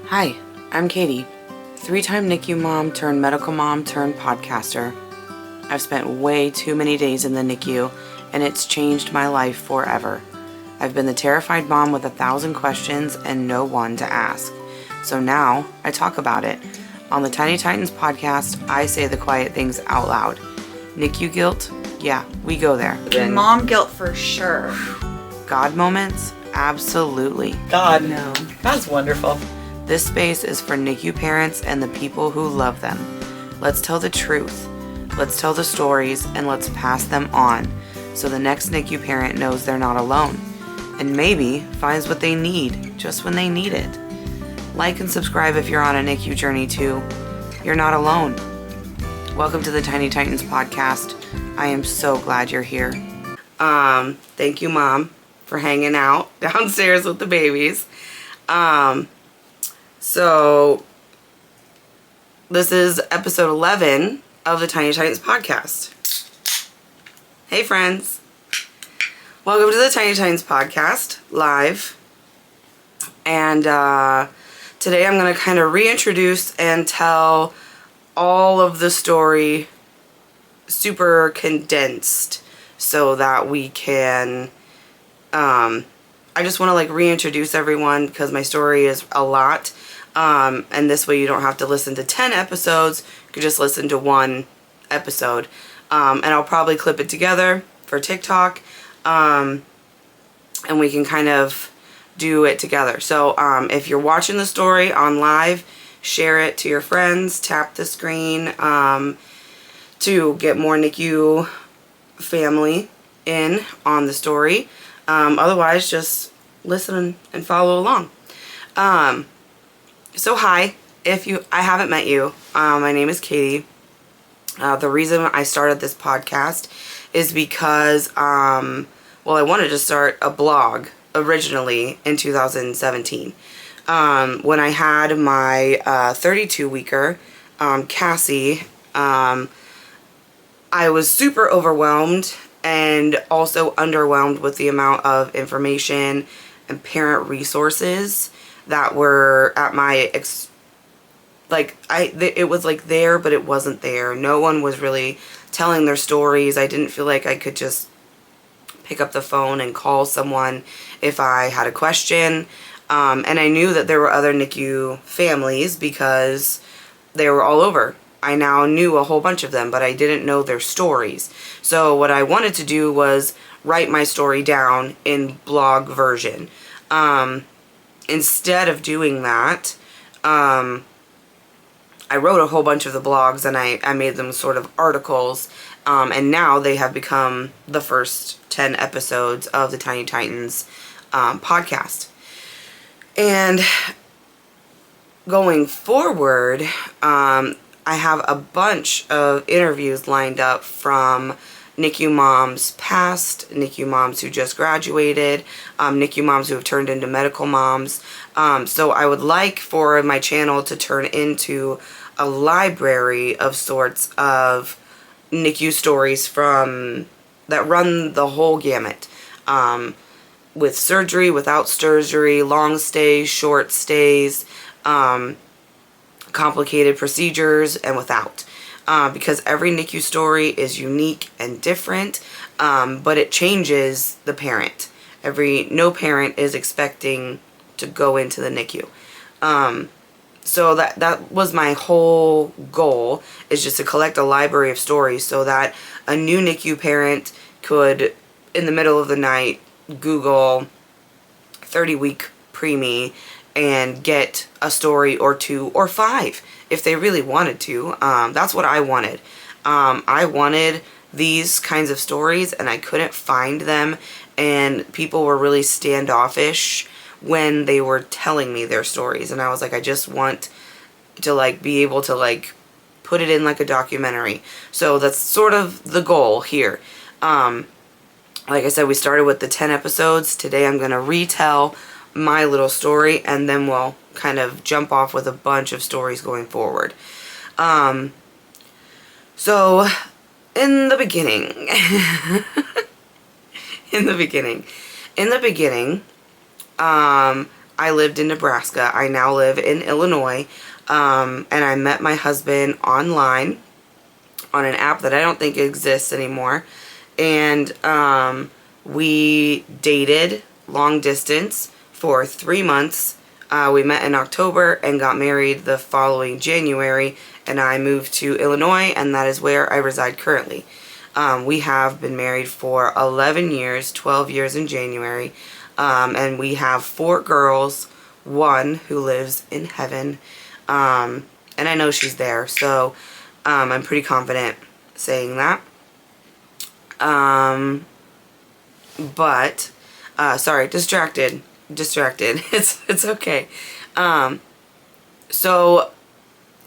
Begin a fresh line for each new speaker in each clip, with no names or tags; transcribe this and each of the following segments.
Hi, I'm Katie, 3-time NICU mom turned medical mom turned podcaster. I've spent way too many days in the NICU, and it's changed my life forever. I've been the terrified mom with 1,000 questions and no one to ask. So now I talk about it. On the Tiny Titans Podcast, I say the quiet things out loud. NICU guilt? Yeah, we go there.
Mom guilt for sure.
God moments? Absolutely.
God, no. God's wonderful.
This space is for NICU parents and the people who love them. Let's tell the truth. Let's tell the stories and let's pass them on so the next NICU parent knows they're not alone and maybe finds what they need just when they need it. Like and subscribe if you're on a NICU journey too. You're not alone. Welcome to the Tiny Titans Podcast. I am so glad you're here. Thank you, Mom, for hanging out downstairs with the babies. So this is episode 11 of the Tiny Titans Podcast. Hey friends. Welcome to the Tiny Titans Podcast live. And today I'm going to kind of reintroduce and tell all of the story super condensed so that we can I just want to reintroduce everyone because my story is a lot. And this way you don't have to listen to 10 episodes. You can just listen to one episode. And I'll probably clip it together for TikTok. And we can kind of do it together. So if you're watching the story on live, share it to your friends. Tap the screen to get more NICU family in on the story. Otherwise, just listen and follow along. So hi, I haven't met you, my name is Katie. The reason I started this podcast is because, I wanted to start a blog originally in 2017. When I had my 32-weeker, Cassie, I was super overwhelmed and also underwhelmed with the amount of information and parent resources that were at my it was there, but it wasn't there. No one was really telling their stories. I didn't feel like I could just pick up the phone and call someone if I had a question. And I knew that there were other NICU families because they were all over. I now knew a whole bunch of them, but I didn't know their stories. So what I wanted to do was write my story down in blog version. Instead of doing that, I wrote a whole bunch of the blogs and I made them sort of articles. And now they have become the first 10 episodes of the Tiny Titans podcast. And going forward, I have a bunch of interviews lined up from NICU moms past, NICU moms who just graduated, NICU moms who have turned into medical moms. So I would like for my channel to turn into a library of sorts of NICU stories that run the whole gamut. With surgery, without surgery, long stays, short stays, complicated procedures, and without. Because every NICU story is unique and different, but it changes the parent. No parent is expecting to go into the NICU. So that was my whole goal, is just to collect a library of stories so that a new NICU parent could, in the middle of the night, Google 30-week preemie and get a story or 2 or 5 if they really wanted to. That's what I wanted. I wanted these kinds of stories and I couldn't find them, and people were really standoffish when they were telling me their stories, and I was like, I just want to be able to put it in like a documentary. So that's sort of the goal here. Like I said, we started with the 10 episodes. Today I'm going to retell my little story, and then we'll kind of jump off with a bunch of stories going forward. So in the beginning, I lived in Nebraska. I now live in Illinois. And I met my husband online on an app that I don't think exists anymore. And we dated long distance for 3 months. We met in October and got married the following January, and I moved to Illinois, and that is where I reside currently. We have been married for 11 years, 12 years in January, and we have 4 girls, 1 who lives in heaven, and I know she's there, so I'm pretty confident saying that. But sorry, distracted. It's okay. So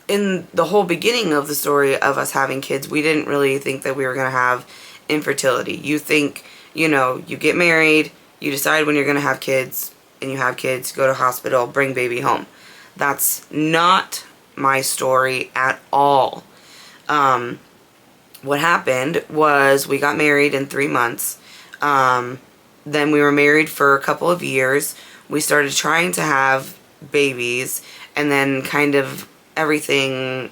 in the whole beginning of the story of us having kids, we didn't really think that we were going to have infertility. You think, you get married, you decide when you're going to have kids, and you have kids, go to hospital, bring baby home. That's not my story at all. What happened was we got married in 3 months. Then we were married for a couple of years. We started trying to have babies, and then kind of everything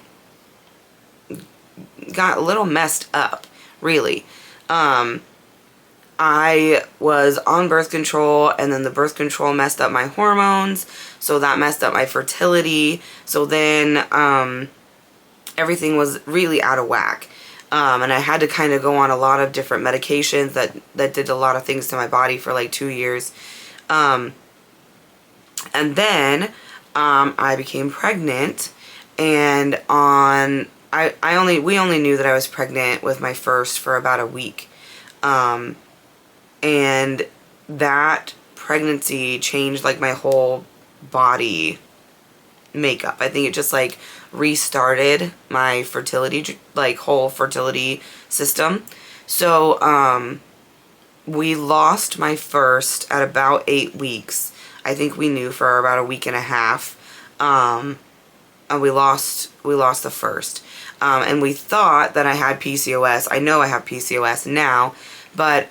got a little messed up, really. I was on birth control, and then the birth control messed up my hormones, so that messed up my fertility. So then everything was really out of whack. And I had to kind of go on a lot of different medications that did a lot of things to my body for like 2 years. And then I became pregnant, and we only knew that I was pregnant with my first for about a week. And that pregnancy changed like my whole body makeup. I think it just like restarted my fertility, like whole fertility system. So we lost my first at about 8 weeks. I think we knew for about a week and a half. And we lost the first. And we thought that I had PCOS. I know I have PCOS now, but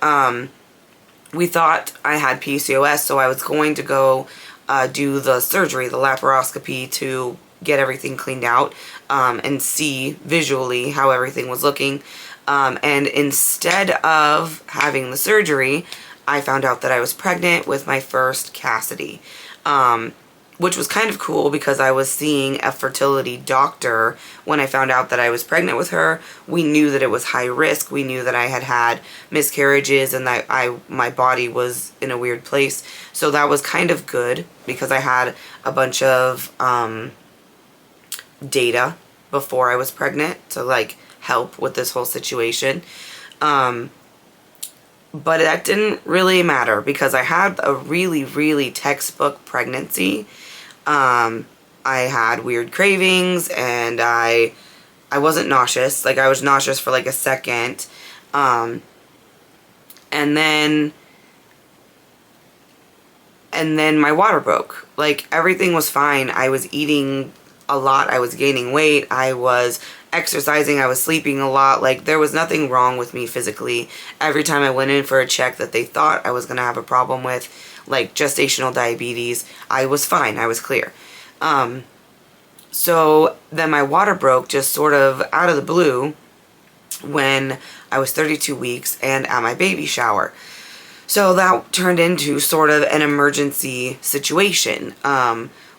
we thought I had PCOS, so I was going to go do the surgery, the laparoscopy, to get everything cleaned out and see visually how everything was looking. And instead of having the surgery, I found out that I was pregnant with my first Cassidy, which was kind of cool because I was seeing a fertility doctor when I found out that I was pregnant with her. We knew that it was high risk. We knew that I had had miscarriages and that my body was in a weird place. So that was kind of good because I had a bunch of data before I was pregnant to like help with this whole situation. But that didn't really matter because I had a really, really textbook pregnancy. I had weird cravings, and I wasn't nauseous. Like, I was nauseous for like a second. And then my water broke. Like, everything was fine. I was eating a lot. I was gaining weight. I was exercising. I was sleeping a lot. Like, there was nothing wrong with me physically. Every time I went in for a check that they thought I was going to have a problem with, like gestational diabetes, I was fine. I was clear. So then my water broke just sort of out of the blue when I was 32 weeks and at my baby shower. So that turned into sort of an emergency situation.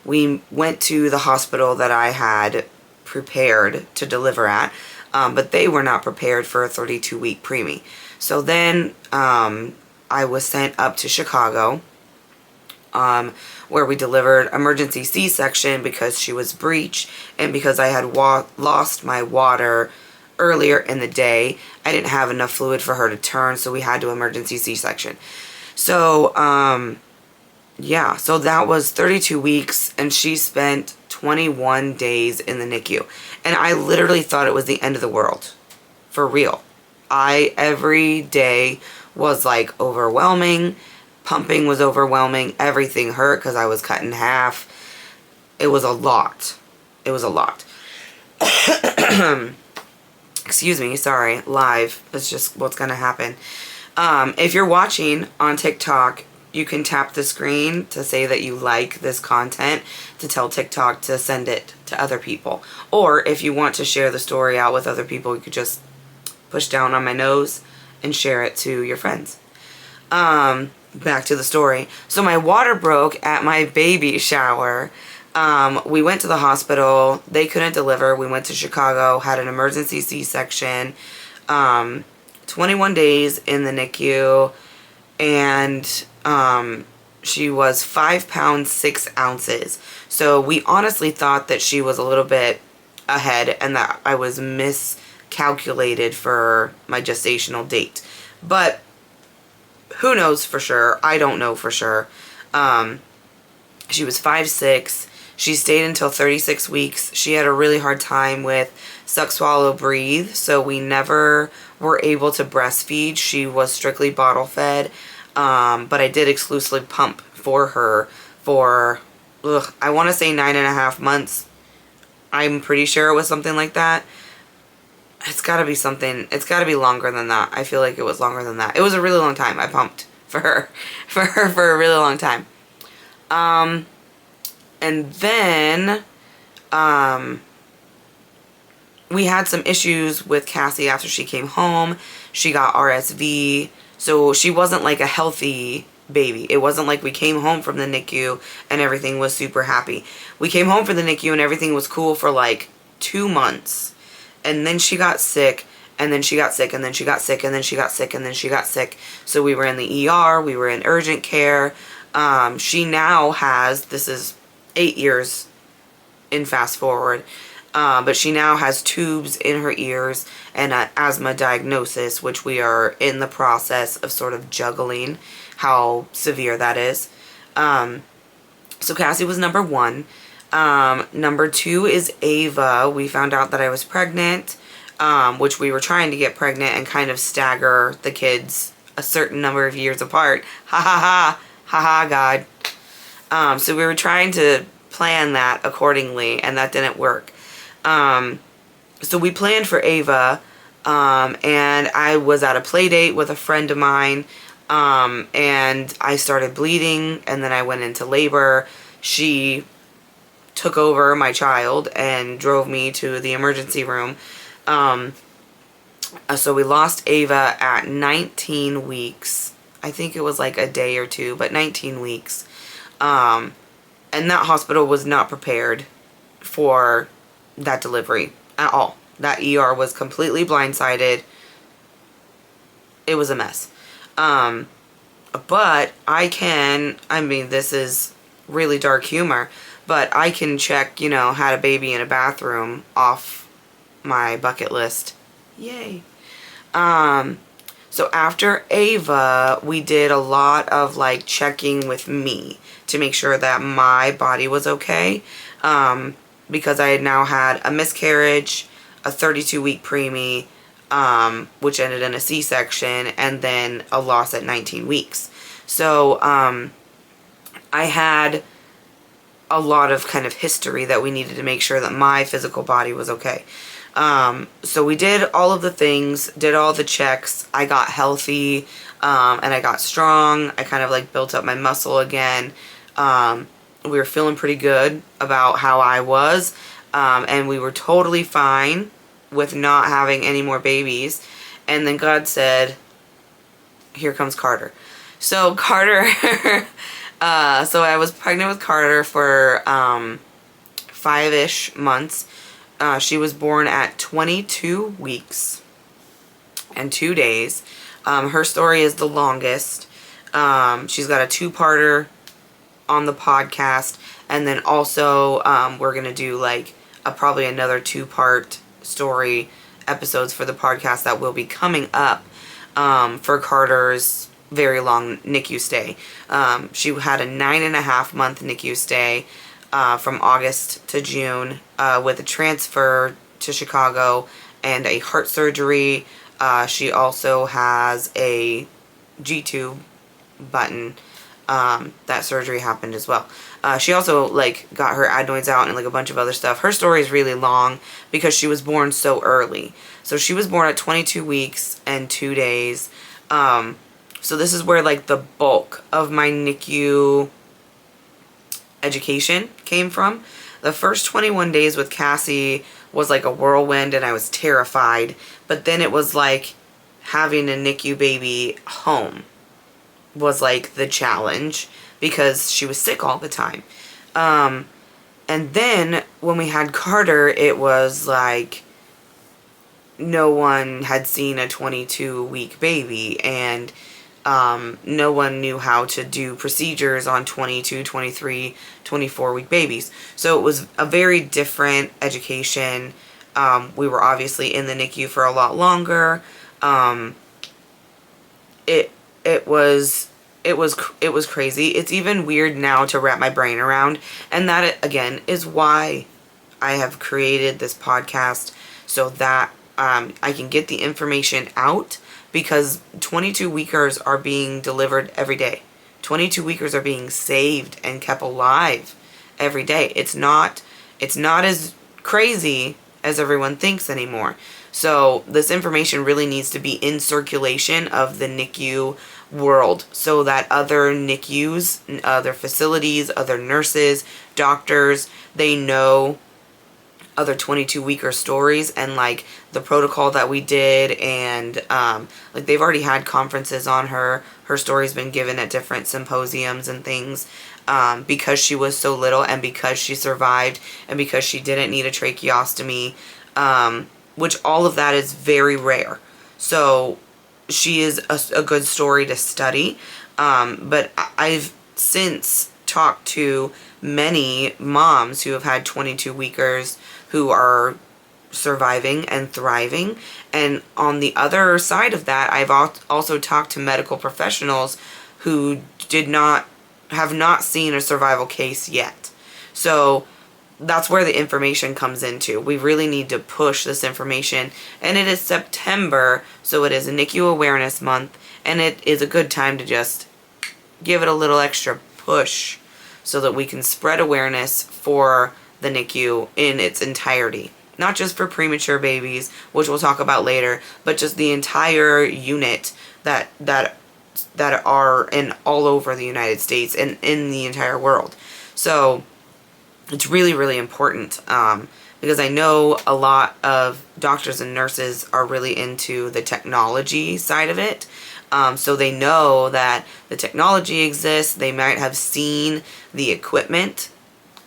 We went to the hospital that I had prepared to deliver at, but they were not prepared for a 32-week preemie. So then I was sent up to Chicago, where we delivered emergency C-section because she was breech, and because I had lost my water earlier in the day. I didn't have enough fluid for her to turn, so we had to emergency C-section. So, yeah, so that was 32 weeks, and she spent 21 days in the NICU. And I literally thought it was the end of the world. For real. Every day was like overwhelming. Pumping was overwhelming. Everything hurt because I was cut in half. It was a lot. It was a lot. Excuse me, sorry. Live. That's just what's going to happen. If you're watching on TikTok, you can tap the screen to say that you like this content to tell TikTok to send it to other people. Or if you want to share the story out with other people, you could just push down on my nose and share it to your friends. Back to the story. So my water broke at my baby shower. We went to the hospital. They couldn't deliver. We went to Chicago, had an emergency C-section, 21 days in the NICU, and she was 5 pounds 6 ounces. So we honestly thought that she was a little bit ahead and that I was miscalculated for my gestational date. But who knows for sure? I don't know for sure. She was 5'6". She stayed until 36 weeks. She had a really hard time with suck, swallow, breathe, so we never were able to breastfeed. She was strictly bottle fed, but I did exclusively pump for her for, I want to say 9.5 months. I'm pretty sure it was something like that. It's got to be something, it's got to be longer than that. I feel like it was longer than that. It was a really long time. I pumped for her for a really long time. And then, we had some issues with Cassie after she came home. She got RSV, so she wasn't like a healthy baby. It wasn't like we came home from the NICU and everything was super happy. We came home from the NICU and everything was cool for like 2 months. And then she got sick, and then she got sick, and then she got sick, and then she got sick, and then she got sick. So we were in the ER, we were in urgent care. She now has, this is 8 years in fast forward, but she now has tubes in her ears and an asthma diagnosis, which we are in the process of sort of juggling how severe that is. So Cassie was number 1. Number 2 is Ava. We found out that I was pregnant, which we were trying to get pregnant and kind of stagger the kids a certain number of years apart. Ha ha ha. Ha ha, God. So we were trying to plan that accordingly, and that didn't work. So we planned for Ava, and I was at a play date with a friend of mine, and I started bleeding, and then I went into labor. She took over my child and drove me to the emergency room. So we lost Ava at 19 weeks. I think it was like a day or two, but 19 weeks. And that hospital was not prepared for that delivery at all. That ER was completely blindsided. It was a mess. But I mean, this is really dark humor, but I can check, had a baby in a bathroom off my bucket list. Yay. So after Ava, we did a lot of like checking with me to make sure that my body was okay. Because I had now had a miscarriage, a 32-week preemie, which ended in a C-section, and then a loss at 19 weeks. So, I had a lot of kind of history that we needed to make sure that my physical body was okay. So we did all of the things, did all the checks. I got healthy, and I got strong. I kind of like built up my muscle again. We were feeling pretty good about how I was, and we were totally fine with not having any more babies. And then God said, here comes Carter. So Carter, so I was pregnant with Carter for 5-ish months. She was born at 22 weeks and 2 days. Her story is the longest. She's got a 2-parter on the podcast, and then also we're gonna do like probably another 2-part story episodes for the podcast that will be coming up for Carter's very long NICU stay. She had a 9.5 month NICU stay from August to June with a transfer to Chicago and a heart surgery. She also has a G-tube button. That surgery happened as well. She also like got her adenoids out and like a bunch of other stuff. Her story is really long because she was born so early. So she was born at 22 weeks and 2 days. So this is where like the bulk of my NICU education came from. The first 21 days with Cassie was like a whirlwind and I was terrified. But then it was like having a NICU baby home was like the challenge because she was sick all the time. And then when we had Carter, it was like no one had seen a 22-week baby, and no one knew how to do procedures on 22, 23, 24-week babies. So it was a very different education. We were obviously in the NICU for a lot longer. It was crazy. It's even weird now to wrap my brain around, and that again is why I have created this podcast, so that I can get the information out, because 22 weekers are being delivered every day. 22 weekers are being saved and kept alive every day. It's not as crazy as everyone thinks anymore. So this information really needs to be in circulation of the NICU world, so that other NICUs, other facilities, other nurses, doctors, they know other 22-weeker stories and like the protocol that we did, and like they've already had conferences on her. Her story's been given at different symposiums and things, because she was so little and because she survived and because she didn't need a tracheostomy, which all of that is very rare. So she is a good story to study. But I've since talked to many moms who have had 22 weekers who are surviving and thriving. And on the other side of that, I've also talked to medical professionals who have not seen a survival case yet. So that's where the information comes into. We really need to push this information. And it is September, so it is a NICU Awareness Month, and it is a good time to just give it a little extra push so that we can spread awareness for the NICU in its entirety. Not just for premature babies, which we'll talk about later, but just the entire unit that are in all over the United States and in the entire world. So it's really, really important, because I know a lot of doctors and nurses are really into the technology side of it. So they know that the technology exists. They might have seen the equipment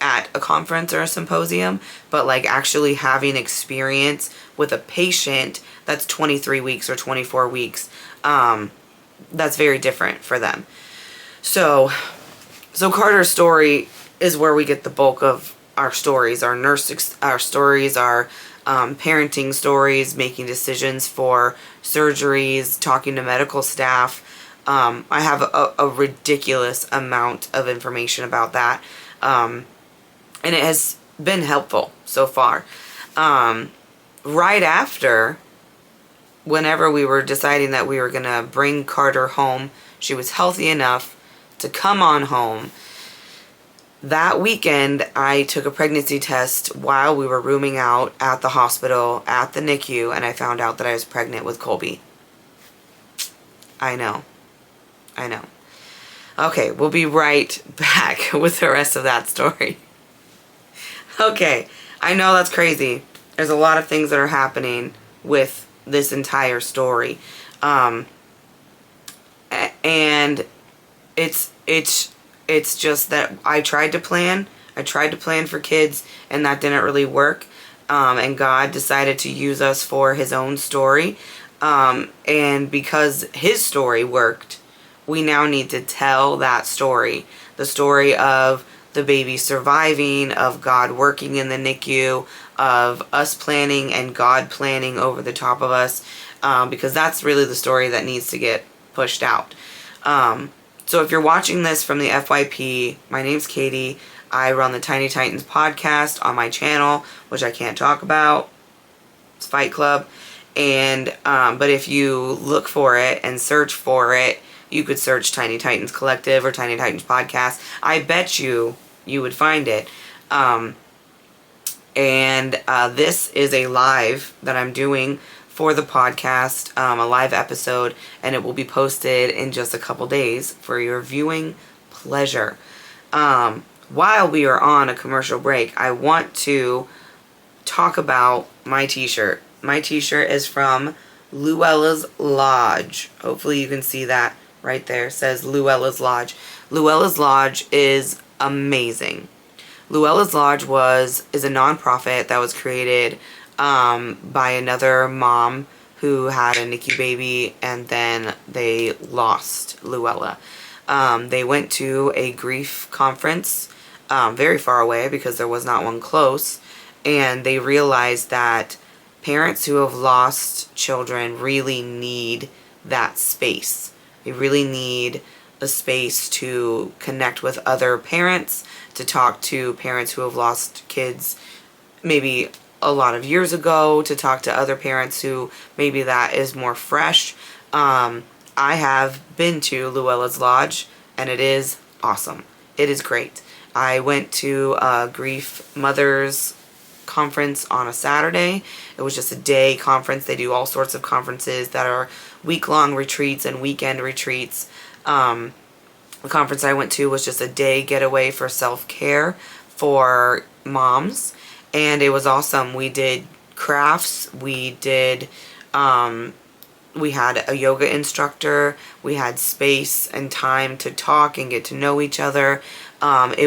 at a conference or a symposium, but like actually having experience with a patient that's 23 weeks or 24 weeks, that's very different for them. So Carter's story is where we get the bulk of our stories, our stories, our parenting stories, making decisions for surgeries, talking to medical staff. I have a ridiculous amount of information about that. And it has been helpful so far. Right after, whenever we were deciding that we were going to bring Carter home, she was healthy enough to come on home. That weekend, I took a pregnancy test while we were rooming out at the hospital, at the NICU, and I found out that I was pregnant with Colby. I know. Okay, we'll be right back with the rest of that story. Okay, I know that's crazy. There's a lot of things that are happening with this entire story. And it's just that I tried to plan for kids, and that didn't really work. And God decided to use us for his own story. And because his story worked, we now need to tell that story. The story of the baby surviving, of God working in the NICU, of us planning and God planning over the top of us, because that's really the story that needs to get pushed out. So if you're watching this from the FYP, my name's Katie. I run the Tiny Titans Podcast on my channel, which I can't talk about. It's Fight Club. And but if you look for it and search for it, you could search Tiny Titans Collective or Tiny Titans Podcast. I bet you would find it. And this is a live that I'm doing for the podcast, a live episode, and it will be posted in just a couple days for your viewing pleasure. While we are on a commercial break, I want to talk about my t-shirt. My t-shirt is from Luella's Lodge. Hopefully you can see that right there. It says Luella's Lodge. Luella's Lodge is amazing. Luella's Lodge is a nonprofit that was created by another mom who had a NICU baby, and then they lost Luella. They went to a grief conference very far away because there was not one close, and they realized that parents who have lost children really need that space. They really need a space to connect with other parents, to talk to parents who have lost kids maybe a lot of years ago, to talk to other parents who maybe that is more fresh. I have been to Luella's Lodge, and it is awesome. It is great. I went to a Grief Mothers conference on a Saturday. It was just a day conference. They do all sorts of conferences that are week-long retreats and weekend retreats. The conference I went to was just a day getaway for self-care for moms, and it was awesome. We did crafts. We did we had a yoga instructor. We had space and time to talk and get to know each other. Then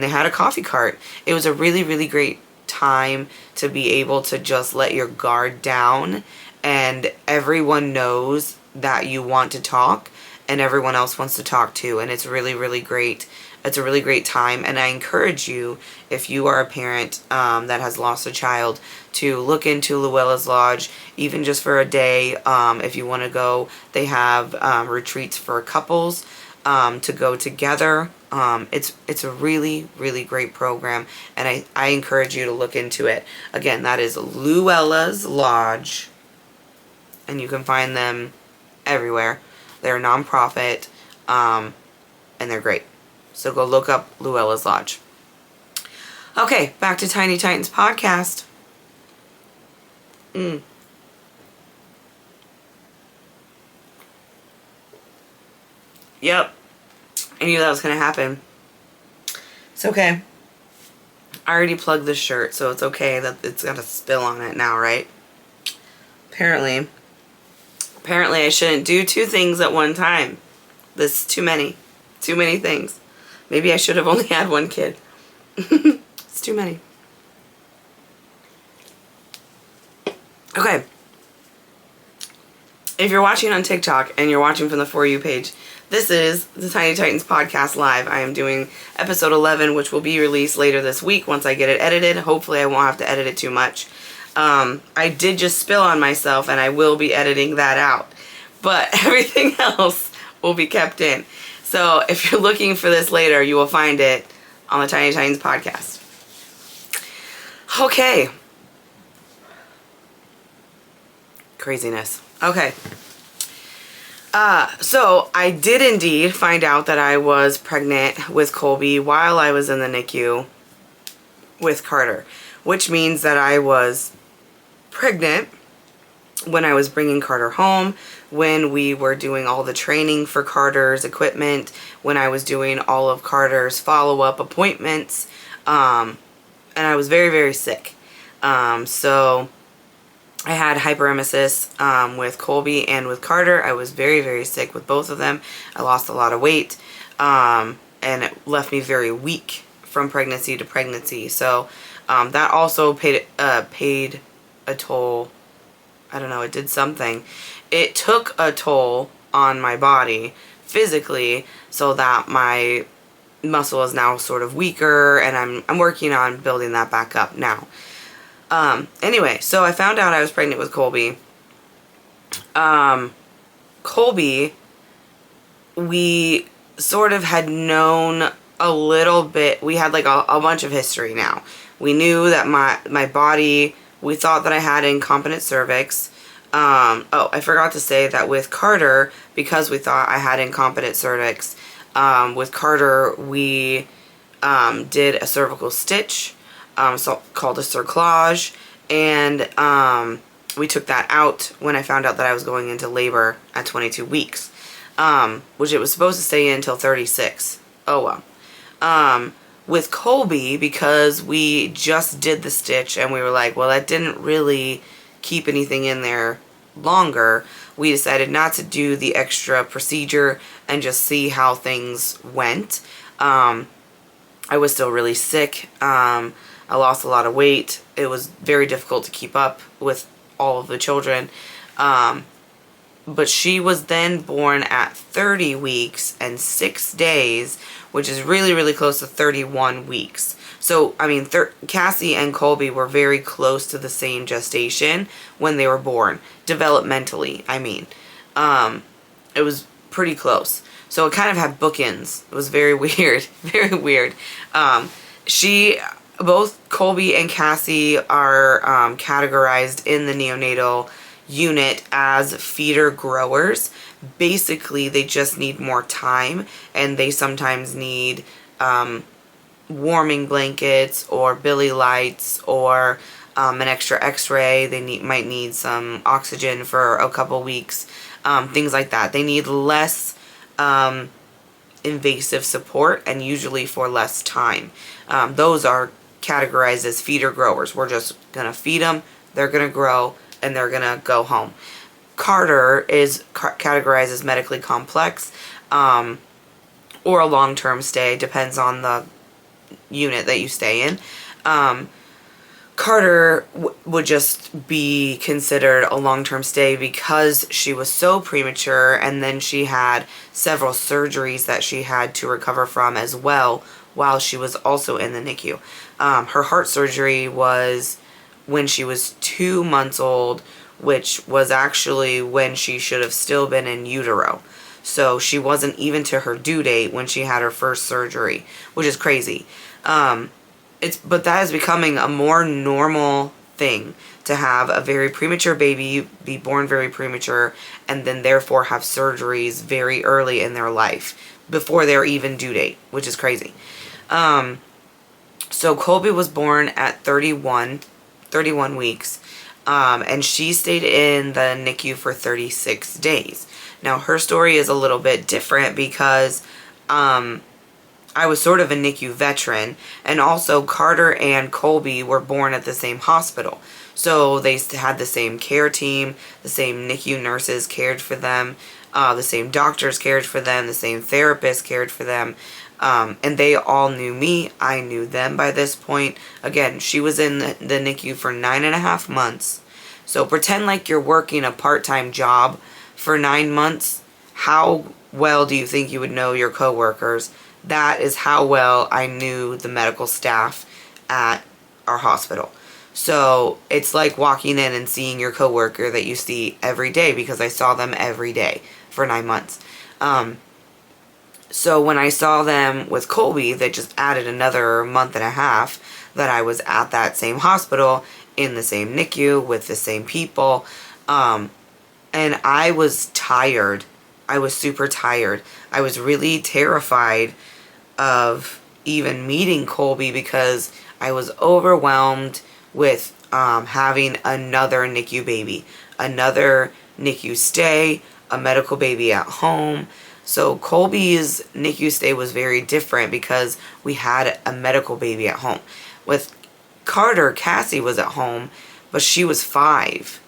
they had a coffee cart. It was a really, really great time to be able to just let your guard down, and everyone knows that you want to talk and everyone else wants to talk too, and it's really, really great. It's a really great time, and I encourage you, if you are a parent that has lost a child, to look into Luella's Lodge, even just for a day. If you want to go, they have retreats for couples to go together. It's a really, really great program, and I encourage you to look into it. Again, that is Luella's Lodge, and you can find them everywhere. They're a nonprofit, and they're great. So go look up Luella's Lodge. Okay, back to Tiny Titans Podcast. Yep. I knew that was going to happen. It's okay. I already plugged this shirt, so it's okay that it's got a spill on it now, right? Apparently I shouldn't do two things at one time. This is too many. Too many things. Maybe I should have only had one kid. It's too many. Okay. If you're watching on TikTok and you're watching from the For You page, this is the Tiny Titans Podcast Live. I am doing episode 11, which will be released later this week once I get it edited. Hopefully I won't have to edit it too much. I did just spill on myself, and I will be editing that out. But everything else will be kept in. So if you're looking for this later, you will find it on the Tiny Titans Podcast. Okay. Craziness. Okay. So I did indeed find out that I was pregnant with Colby while I was in the NICU with Carter, which means that I was pregnant when I was bringing Carter home, when we were doing all the training for Carter's equipment, when I was doing all of Carter's follow-up appointments, and I was very, very sick. So I had hyperemesis with Colby and with Carter. I was very, very sick with both of them. I lost a lot of weight, and it left me very weak from pregnancy to pregnancy. So that also paid a toll. I don't know, it did something. It took a toll on my body physically, so that my muscle is now sort of weaker, and I'm working on building that back up now. Anyway, so I found out I was pregnant with Colby. Colby, we sort of had known a little bit. We had like a bunch of history now. We knew that my body, we thought that I had incompetent cervix. Oh, I forgot to say that with Carter, because we thought I had incompetent cervix, with Carter, we did a cervical stitch, so called a cerclage, and we took that out when I found out that I was going into labor at 22 weeks, which it was supposed to stay in until 36. Oh well. With Colby, because we just did the stitch and we were like, well, that didn't really keep anything in there longer, we decided not to do the extra procedure and just see how things went. I was still really sick. I lost a lot of weight. It was very difficult to keep up with all of the children. But she was then born at 30 weeks and 6 days, which is really, really close to 31 weeks. So, I mean, Cassie and Colby were very close to the same gestation when they were born, developmentally, I mean. It was pretty close. So it kind of had bookends. It was very weird, very weird. Both Colby and Cassie are categorized in the neonatal unit as feeder growers. Basically, they just need more time, and they sometimes need warming blankets or billy lights or an extra x-ray. They might need some oxygen for a couple weeks, things like that. They need less invasive support, and usually for less time. Those are categorized as feeder growers. We're just gonna feed them, they're gonna grow, and they're gonna go home. Carter is categorized as medically complex, or a long-term stay, depends on the unit that you stay in. Carter would just be considered a long-term stay because she was so premature, and then she had several surgeries that she had to recover from as well while she was also in the NICU. Her heart surgery was when she was 2 months old, which was actually when she should have still been in utero. So she wasn't even to her due date when she had her first surgery, which is crazy. But that is becoming a more normal thing, to have a very premature baby be born very premature and then therefore have surgeries very early in their life before their even due date, which is crazy. So Colby was born at 31 weeks, and she stayed in the NICU for 36 days. Now, her story is a little bit different because I was sort of a NICU veteran, and also Carter and Colby were born at the same hospital. So they had the same care team, the same NICU nurses cared for them, the same doctors cared for them, the same therapists cared for them, and they all knew me. I knew them by this point. Again, she was in the NICU for 9.5 months. So pretend like you're working a part-time job for 9 months. How well do you think you would know your coworkers? That is how well I knew the medical staff at our hospital. So it's like walking in and seeing your coworker that you see every day, because I saw them every day for 9 months. So when I saw them with Colby, they just added another month and a half that I was at that same hospital, in the same NICU, with the same people. And I was tired. I was super tired. I was really terrified of even meeting Colby because I was overwhelmed with having another NICU baby, another NICU stay, a medical baby at home. So Colby's NICU stay was very different because we had a medical baby at home. With Carter, Cassie was at home, but she was 5.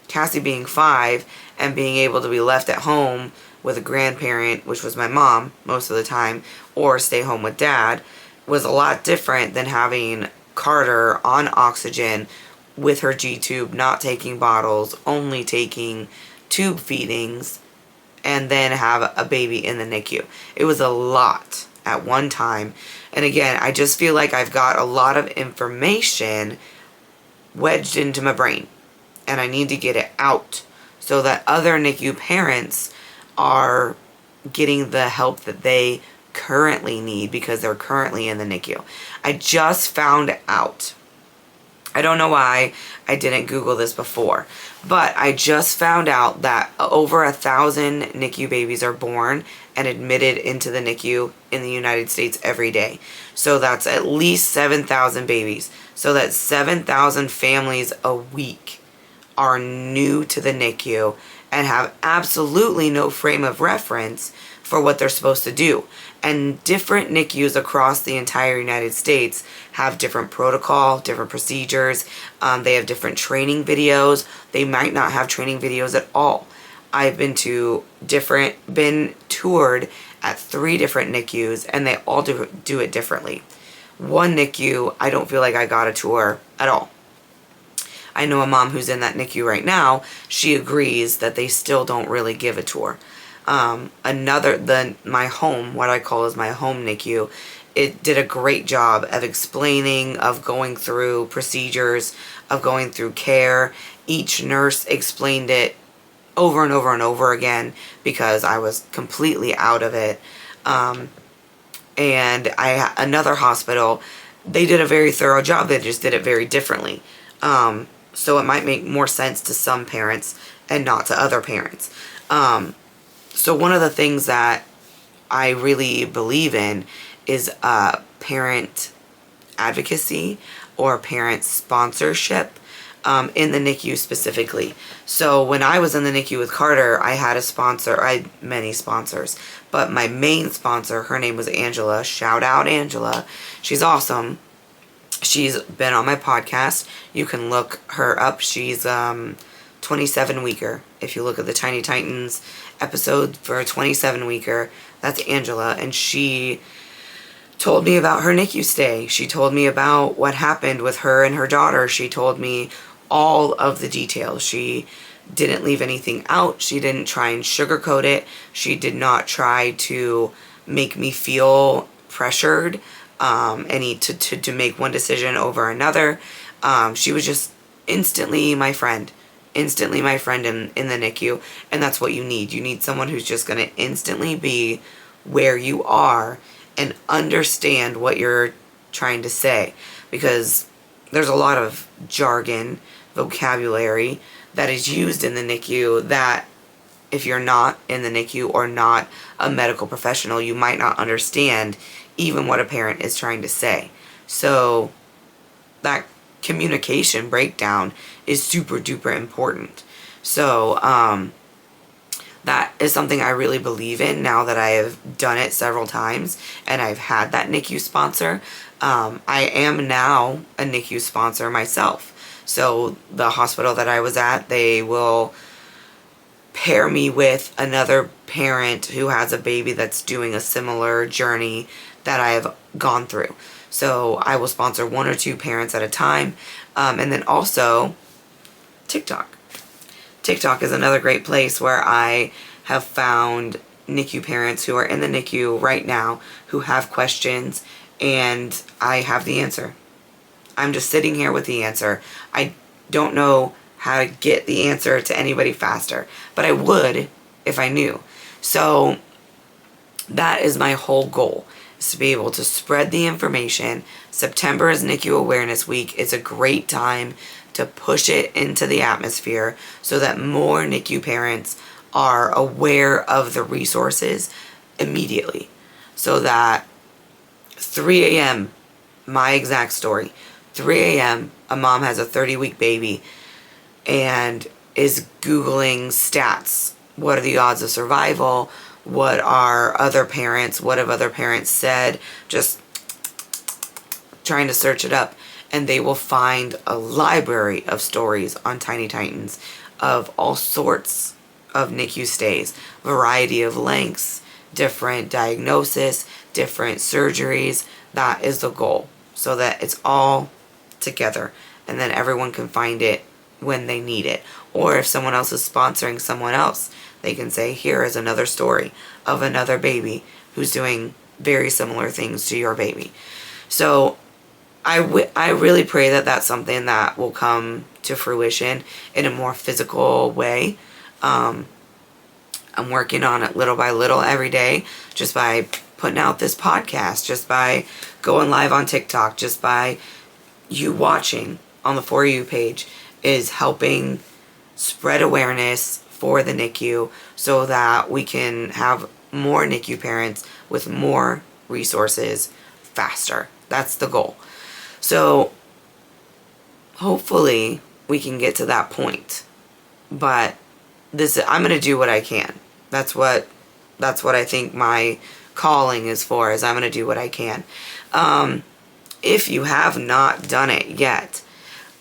Cassie being 5 and being able to be left at home with a grandparent, which was my mom most of the time, or stay home with dad, was a lot different than having Carter on oxygen with her G-tube, not taking bottles, only taking tube feedings, and then have a baby in the NICU. It was a lot at one time. And again, I just feel like I've got a lot of information wedged into my brain, and I need to get it out so that other NICU parents are getting the help that they currently need because they're currently in the NICU. I just found out, I don't know why I didn't Google this before, but I just found out that over 1,000 NICU babies are born and admitted into the NICU in the United States every day. So that's at least 7,000 babies. So that's 7,000 families a week are new to the NICU and have absolutely no frame of reference for what they're supposed to do. And different NICUs across the entire United States have different protocol, different procedures. They have different training videos. They might not have training videos at all. I've been toured at 3 different NICUs, and they all do it differently. One NICU, I don't feel like I got a tour at all. I know a mom who's in that NICU right now. She agrees that they still don't really give a tour. My home, what I call is my home NICU, it did a great job of explaining, of going through procedures, of going through care. Each nurse explained it over and over and over again because I was completely out of it. And another hospital, they did a very thorough job. They just did it very differently. So it might make more sense to some parents and not to other parents. So one of the things that I really believe in is parent advocacy or parent sponsorship in the NICU specifically. So when I was in the NICU with Carter, I had a sponsor. I had many sponsors, but my main sponsor, her name was Angela. Shout out Angela. She's awesome. She's been on my podcast. You can look her up. She's 27 weeker. If you look at the Tiny Titans episode for a 27 weeker, that's Angela, and she told me about her NICU stay. She told me about what happened with her and her daughter. She told me all of the details. She didn't leave anything out. She didn't try and sugarcoat it. She did not try to make me feel pressured to make one decision over another. She was just instantly my friend in the NICU, and that's what you need. You need someone who's just going to instantly be where you are and understand what you're trying to say, because there's a lot of jargon, vocabulary that is used in the NICU that if you're not in the NICU or not a medical professional, you might not understand even what a parent is trying to say. So that communication breakdown is super duper important. So that is something I really believe in now that I have done it several times and I've had that NICU sponsor. I am now a NICU sponsor myself. So the hospital that I was at, they will pair me with another parent who has a baby that's doing a similar journey that I have gone through. So I will sponsor 1 or 2 parents at a time. And then also TikTok. TikTok is another great place where I have found NICU parents who are in the NICU right now who have questions, and I have the answer. I'm just sitting here with the answer. I don't know how to get the answer to anybody faster, but I would if I knew. So that is my whole goal, is to be able to spread the information. September is NICU Awareness Week. It's a great time to push it into the atmosphere so that more NICU parents are aware of the resources immediately. So that 3 a.m., my exact story, 3 a.m., a mom has a 30-week baby and is Googling stats. What are the odds of survival? What have other parents said? Just trying to search it up. And they will find a library of stories on Tiny Titans of all sorts of NICU stays, variety of lengths, different diagnosis, different surgeries. That is the goal, so that it's all together and then everyone can find it when they need it. Or if someone else is sponsoring someone else, they can say, here is another story of another baby who's doing very similar things to your baby. So I really pray that that's something that will come to fruition in a more physical way. I'm working on it little by little every day, just by putting out this podcast, just by going live on TikTok, just by you watching on the For You page, is helping spread awareness for the NICU so that we can have more NICU parents with more resources faster. That's the goal. So hopefully we can get to that point. But I'm going to do what I can. That's what I think my calling is for, is I'm going to do what I can. If you have not done it yet,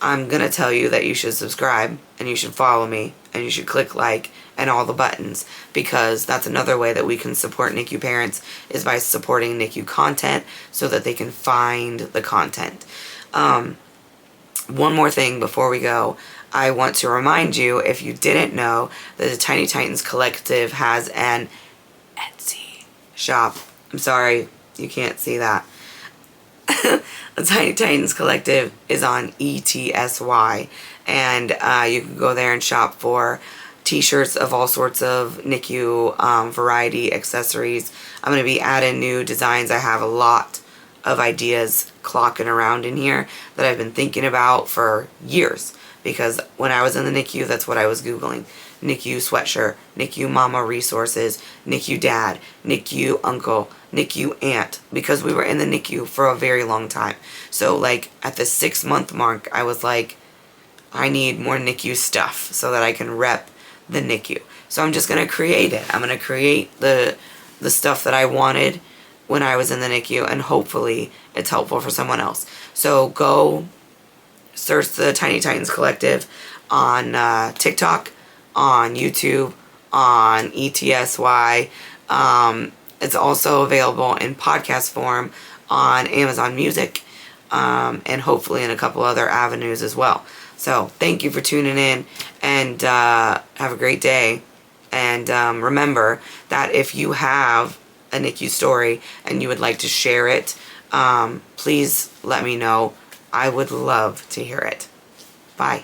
I'm going to tell you that you should subscribe and you should follow me and you should click like and all the buttons, because that's another way that we can support NICU parents, is by supporting NICU content so that they can find the content. One more thing before we go. I want to remind you, if you didn't know, that the Tiny Titans Collective has an Etsy shop. I'm sorry, you can't see that. The Tiny Titans Collective is on ETSY, and you can go there and shop for t-shirts of all sorts of NICU variety accessories. I'm going to be adding new designs. I have a lot of ideas clocking around in here that I've been thinking about for years, because when I was in the NICU, that's what I was Googling. NICU sweatshirt, NICU mama resources, NICU dad, NICU uncle, NICU aunt, because we were in the NICU for a very long time. So like at the 6-month mark, I was like, I need more NICU stuff so that I can rep the NICU. So I'm just going to create it. I'm going to create the stuff that I wanted when I was in the NICU, and hopefully it's helpful for someone else. So go search the Tiny Titans Collective on TikTok, on YouTube, on ETSY. It's also available in podcast form on Amazon Music, and hopefully in a couple other avenues as well. So thank you for tuning in, and have a great day. And remember that if you have a NICU story and you would like to share it, please let me know. I would love to hear it. Bye.